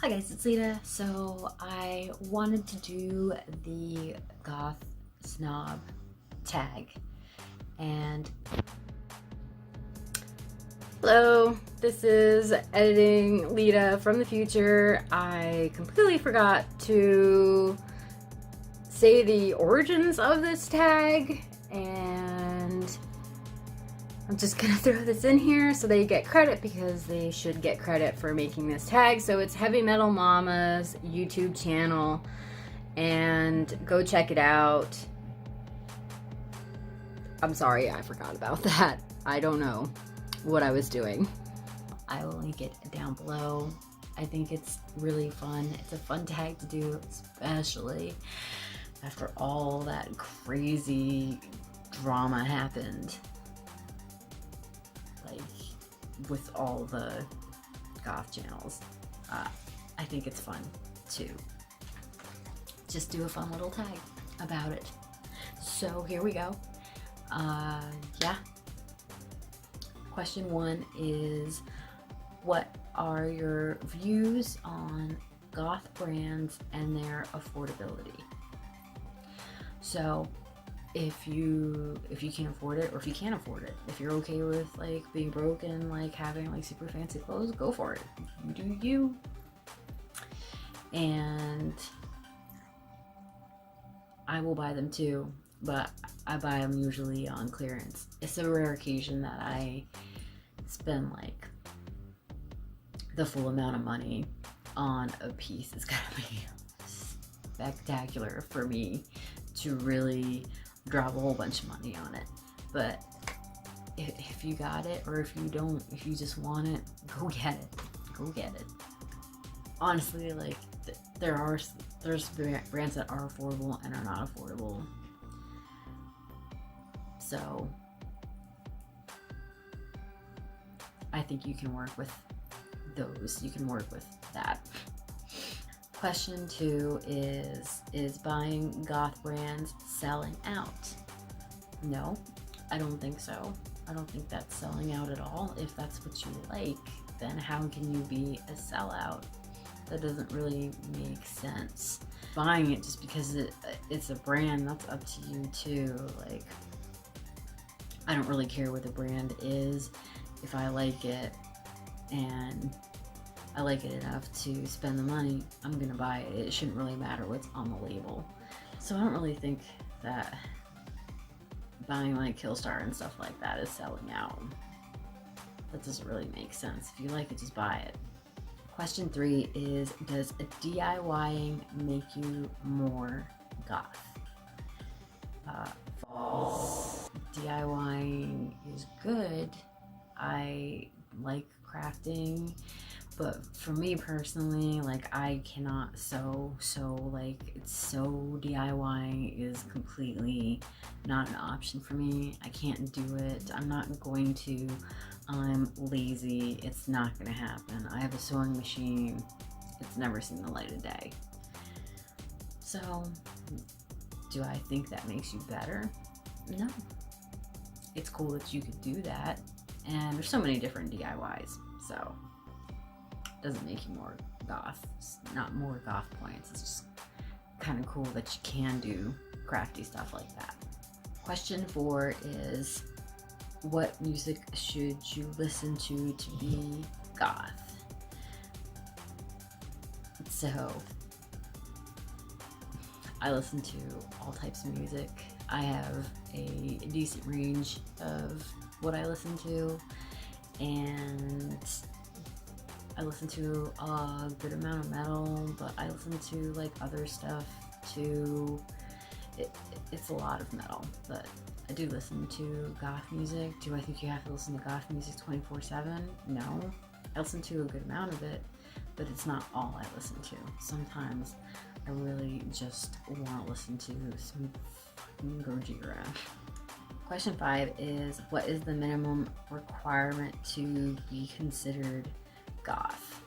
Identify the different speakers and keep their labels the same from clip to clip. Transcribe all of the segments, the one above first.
Speaker 1: Hi guys, it's Lita. So I wanted to do the Goth Snob tag, and hello, this is editing Lita from the future. I completely forgot to say the origins of this tag, and I'm just gonna throw this in here so they get credit, because they should get credit for making this tag. So it's Heavy Metal Momma's YouTube channel, and go check it out. I'm sorry, I forgot about that. I don't know what I was doing. I will link it down below. I think it's really fun. It's a fun tag to do, especially after all that crazy drama happened. Like, with all the goth channels. I think it's fun to just do a fun little tag about it. So here we go. Yeah. Question 1 is, what are your views on goth brands and their affordability? So if you can't afford it, or if you can't afford it, if you're okay with like being broke and like having like super fancy clothes, go for it. You do you. And I will buy them too, but I buy them usually on clearance. It's a rare occasion that I spend like the full amount of money on a piece. It's gotta be spectacular for me to really drop a whole bunch of money on it. But if you got it, or if you don't, if you just want it, go get it. Go get it. Honestly, like there's brands that are affordable and are not affordable. So I think you can work with those. You can work with that. Question 2 is buying goth brands selling out? No, I don't think so. I don't think that's selling out at all. If that's what you like, then how can you be a sellout? That doesn't really make sense. Buying it just because it's a brand, that's up to you too. Like, I don't really care what the brand is. If I like it and I like it enough to spend the money, I'm gonna buy it. It shouldn't really matter what's on the label. So I don't really think that buying like Killstar and stuff like that is selling out. That doesn't really make sense. If you like it, just buy it. Question 3 is, does DIYing make you more goth? False. DIYing is good. I like crafting, but for me personally, like, I cannot sew, so like DIYing is completely not an option for me. I can't do it. I'm not going to. I'm lazy. It's not gonna happen. I have a sewing machine. It's never seen the light of day. So, do I think that makes you better? No. It's cool that you could do that, and there's so many different DIYs, so it doesn't make you more goth. It's not more goth points. It's just kind of cool that you can do crafty stuff like that. Question 4 is, what music should you listen to be goth? So I listen to all types of music. I have a decent range of what I listen to, and I listen to a good amount of metal, but I listen to like other stuff too. It's a lot of metal, but I do listen to goth music. Do I think you have to listen to goth music 24/7? No. I listen to a good amount of it, but it's not all I listen to. Sometimes I really just want to listen to some fucking Gojira. Question 5 is, what is the minimum requirement to be considered goth?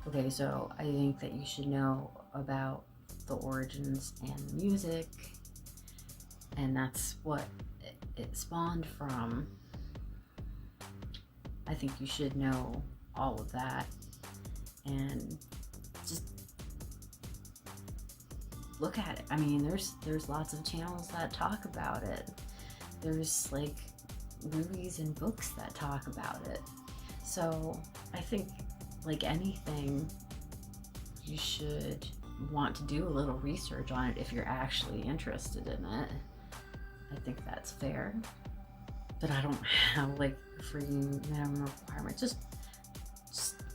Speaker 1: Okay, so I think that you should know about the origins and the music, and that's what it spawned from. I think you should know all of that, and look at it. I mean, there's lots of channels that talk about it. There's like movies and books that talk about it. So I think, like anything, you should want to do a little research on it if you're actually interested in it. I think that's fair. But I don't have like a freaking minimum requirement. Just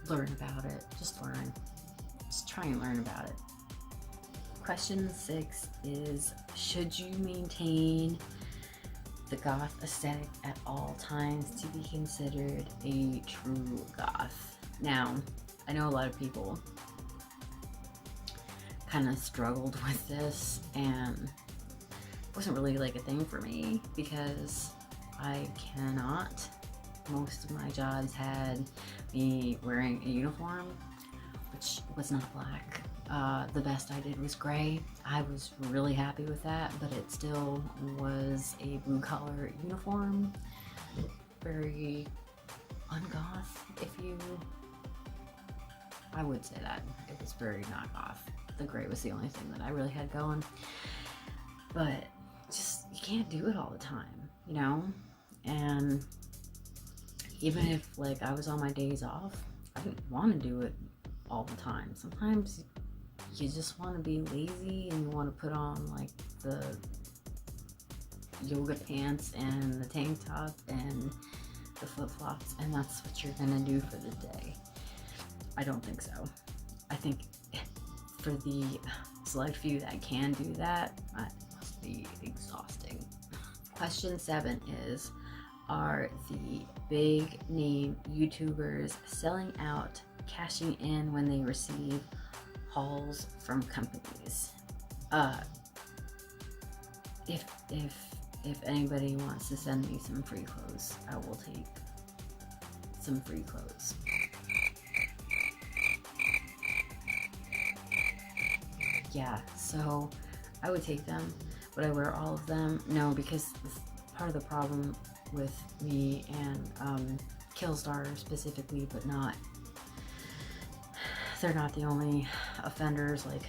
Speaker 1: learn about it. Just learn. Just try and learn about it. Question 6 is, should you maintain the goth aesthetic at all times to be considered a true goth? Now, I know a lot of people kind of struggled with this, and it wasn't really like a thing for me because I cannot. Most of my jobs had me wearing a uniform, which was not black. The best I did was gray. I was really happy with that, but it still was a blue collar uniform. Very ungoth, I would say that. It was very not goth. The gray was the only thing that I really had going. But just, you can't do it all the time, you know? And even if like I was on my days off, I didn't want to do it all the time. Sometimes you just want to be lazy and you want to put on like the yoga pants and the tank top and the flip-flops, and that's what you're gonna do for the day. I don't think so. I think for the select few that can do that, it must be exhausting. Question 7 is, are the big name YouTubers selling out, cashing in when they receive hauls from companies? If anybody wants to send me some free clothes, I will take some free clothes. Yeah, so I would take them. Would I wear all of them? No, because part of the problem with me and Killstar specifically, but they're not the only offenders. Like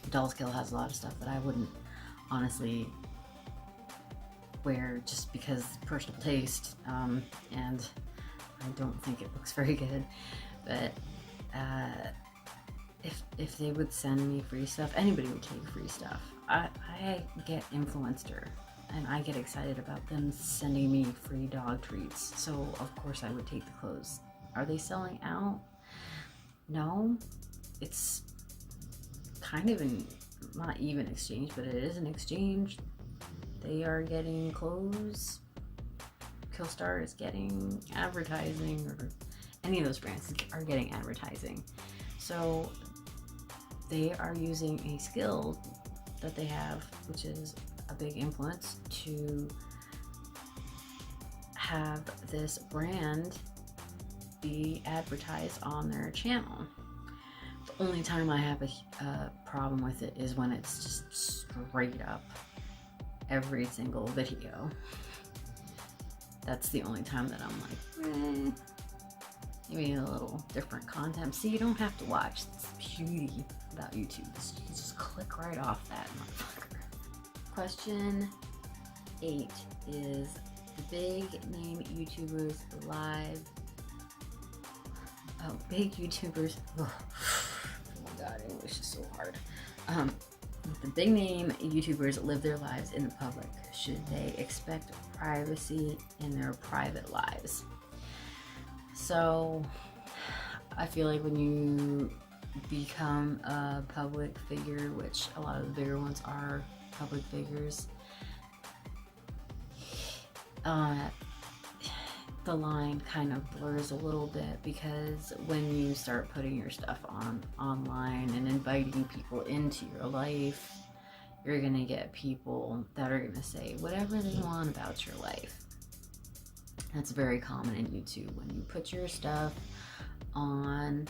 Speaker 1: Doll's Kill has a lot of stuff that I wouldn't honestly wear just because personal taste, and I don't think it looks very good. But if they would send me free stuff, anybody would take free stuff. I get influencer and I get excited about them sending me free dog treats, so of course I would take the clothes. Are they selling out? No, it's kind of not even exchange, but it is an exchange. They are getting clothes. Killstar is getting advertising, or any of those brands are getting advertising. So they are using a skill that they have, which is a big influence, to have this brand be advertised on their channel. The only time I have a problem with it is when it's just straight up every single video. That's the only time that I'm like, maybe a little different content. See, you don't have to watch. It's the beauty about YouTube. You can just click right off that motherfucker. Question 8 is, the big name YouTubers live. Oh, big YouTubers. Oh my god, English is so hard. The big name YouTubers live their lives in the public. Should they expect privacy in their private lives? So, I feel like when you become a public figure, which a lot of the bigger ones are public figures, the line kind of blurs a little bit, because when you start putting your stuff online and inviting people into your life, you're gonna get people that are gonna say whatever they want about your life. That's very common in YouTube. When you put your stuff on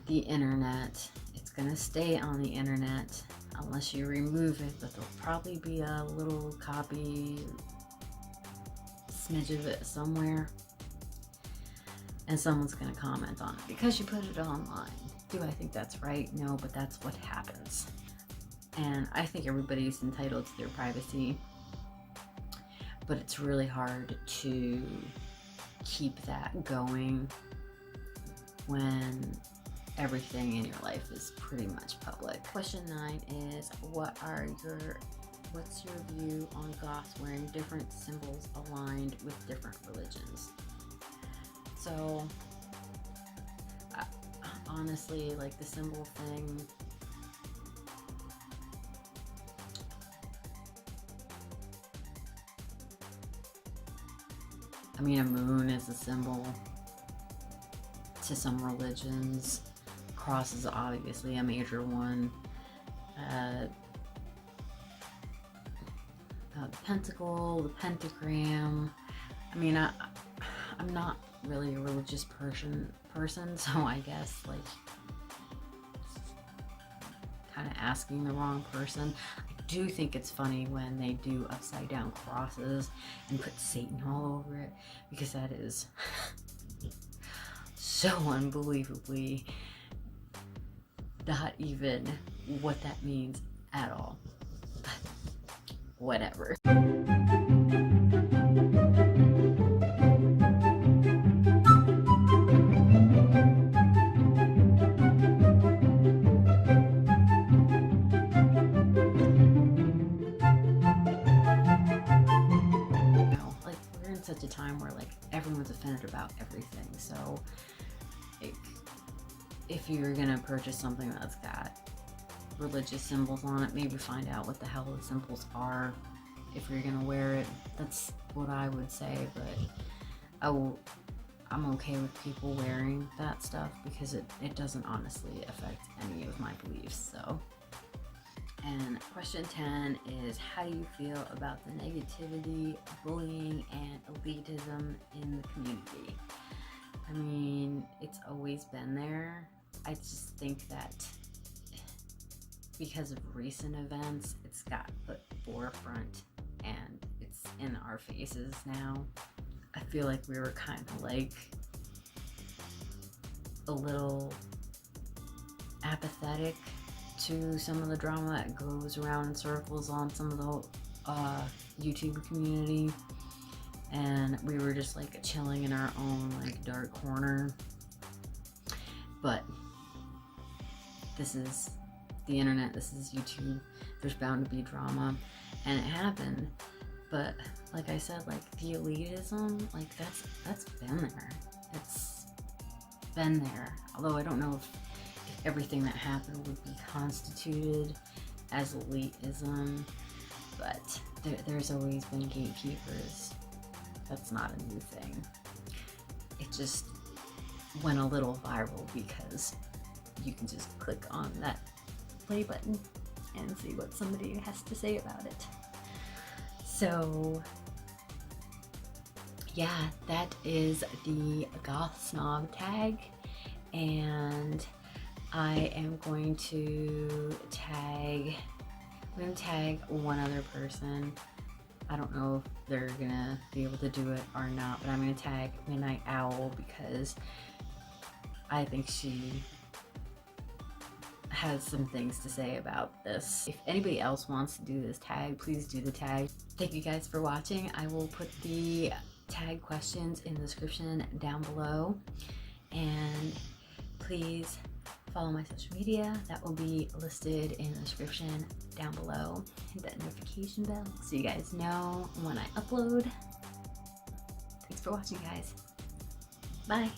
Speaker 1: the internet, it's gonna stay on the internet unless you remove it, but there'll probably be a little copy, smidge of it somewhere, and someone's gonna comment on it because you put it online. Do I think that's right? No, but that's what happens. And I think everybody's entitled to their privacy, but it's really hard to keep that going when everything in your life is pretty much public. Question 9 is, what's your view on Goths wearing different symbols aligned with different religions? So, honestly, like the symbol thing, I mean, a moon is a symbol to some religions. Cross is obviously a major one. The pentacle, the pentagram. I mean, I'm not really a religious person, so I guess like kind of asking the wrong person. I do think it's funny when they do upside down crosses and put Satan all over it, because that is so unbelievably not even what that means at all. But whatever. Such a time where like everyone's offended about everything, so like, if you're gonna purchase something that's got religious symbols on it, maybe find out what the hell the symbols are if you're gonna wear it. That's what I would say, but I'm okay with people wearing that stuff because it doesn't honestly affect any of my beliefs. So, and question 10 is, how do you feel about the negativity, bullying, and elitism in the community? I mean, it's always been there. I just think that because of recent events, it's got put forefront and it's in our faces now. I feel like we were kind of like a little apathetic to some of the drama that goes around in circles on some of the YouTube community, and we were just like chilling in our own like dark corner. But this is the internet, this is YouTube, there's bound to be drama, and it happened. But like I said, like the elitism, like that's been there. It's been there. Although I don't know if everything that happened would be constituted as elitism, but there's always been gatekeepers. That's not a new thing. It just went a little viral because you can just click on that play button and see what somebody has to say about it. So yeah, that is the Goth Snob tag, and I am going to tag one other person. I don't know if they're gonna be able to do it or not, but I'm gonna tag Midnight Owl because I think she has some things to say about this. If anybody else wants to do this tag, please do the tag. Thank you guys for watching. I will put the tag questions in the description down below, and please follow my social media. That will be listed in the description down below. Hit that notification bell so you guys know when I upload. Thanks for watching, guys. Bye.